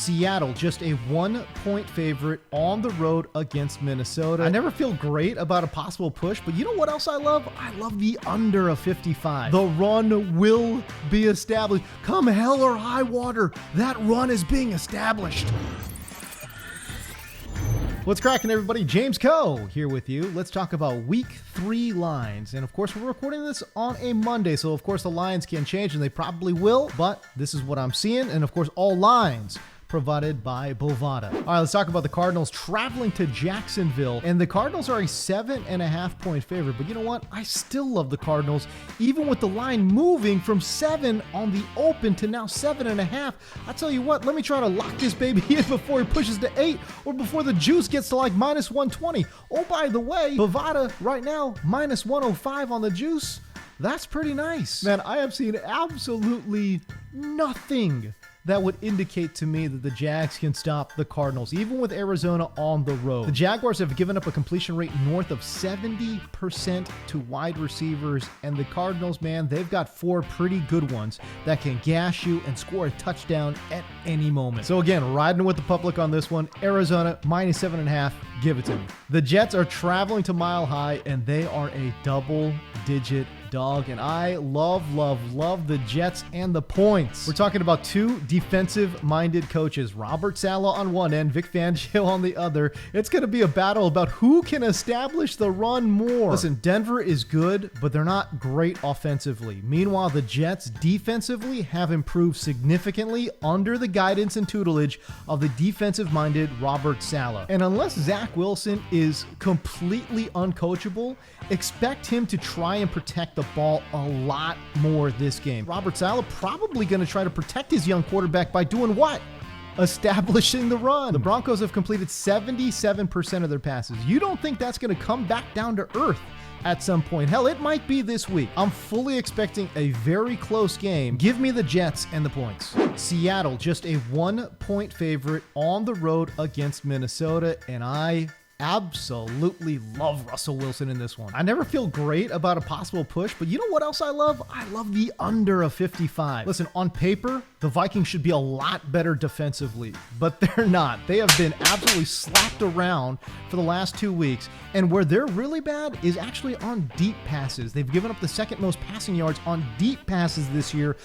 Seattle, just a 1-point favorite on the road against Minnesota. I never feel great about a possible push, but you know what else I love? I love the under of 55. The run will be established. Come hell or high water, that run is being established. What's cracking, everybody? James Coe here with you. Let's talk about week 3 lines. And of course, we're recording this on a Monday, so of course the lines can change, and they probably will, but this is what I'm seeing. And of course, all lines provided by Bovada. All right, let's talk about the Cardinals traveling to Jacksonville. And the Cardinals are a 7.5-point favorite. But you know what? I still love the Cardinals, even with the line moving from 7 on the open to now 7.5. I tell you what, let me try to lock this baby in before it pushes to 8 or before the juice gets to like minus 120. Oh, by the way, Bovada right now, minus 105 on the juice. That's pretty nice. Man, I have seen absolutely nothing that would indicate to me that the Jags can stop the Cardinals, even with Arizona on the road. The Jaguars have given up a completion rate north of 70% to wide receivers, and the Cardinals, man, they've got 4 pretty good ones that can gash you and score a touchdown at any moment. So again, riding with the public on this one. Arizona, minus 7.5, give it to me. The Jets are traveling to Mile High, and they are a double-digit dog, and I love the Jets and the points. We're talking about 2 defensive-minded coaches, Robert Saleh on one end, Vic Fangio on the other. It's going to be a battle about who can establish the run more. Listen, Denver is good, but they're not great offensively. Meanwhile, the Jets defensively have improved significantly under the guidance and tutelage of the defensive-minded Robert Saleh. And unless Zach Wilson is completely uncoachable, expect him to try and protect the ball a lot more this game. Robert Saleh probably going to try to protect his young quarterback by doing what? Establishing the run. The Broncos have completed 77% of their passes. You don't think that's going to come back down to earth at some point? Hell, it might be this week. I'm fully expecting a very close game. Give me the Jets and the points. Seattle, just a 1-point favorite on the road against Minnesota, and I absolutely love Russell Wilson in this one. I never feel great about a possible push, but you know what else I love? I love the under of 55. Listen, on paper, the Vikings should be a lot better defensively, but they're not. They have been absolutely slapped around for the last 2 weeks, and where they're really bad is actually on deep passes. They've given up the second most passing yards on deep passes this year.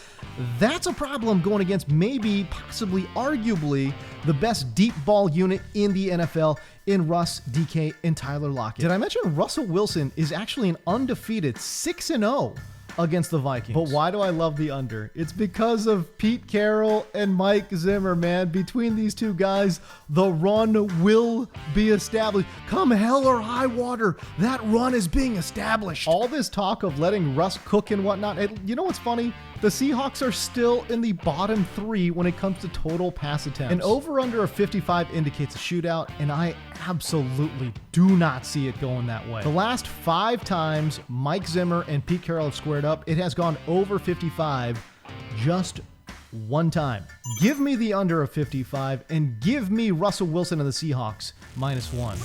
That's a problem going against maybe, possibly, arguably the best deep ball unit in the NFL in Russ, DK, and Tyler Lockett. Did I mention Russell Wilson is actually an undefeated 6-0 against the Vikings? But why do I love the under? It's because of Pete Carroll and Mike Zimmer, man. Between these two guys, the run will be established. Come hell or high water, that run is being established. All this talk of letting Russ cook and whatnot, you know what's funny? The Seahawks are still in the bottom 3 when it comes to total pass attempts. An over-under of 55 indicates a shootout, and I absolutely do not see it going that way. The last 5 times Mike Zimmer and Pete Carroll have squared up, it has gone over 55 just 1 time. Give me the under of 55 and give me Russell Wilson and the Seahawks minus 1.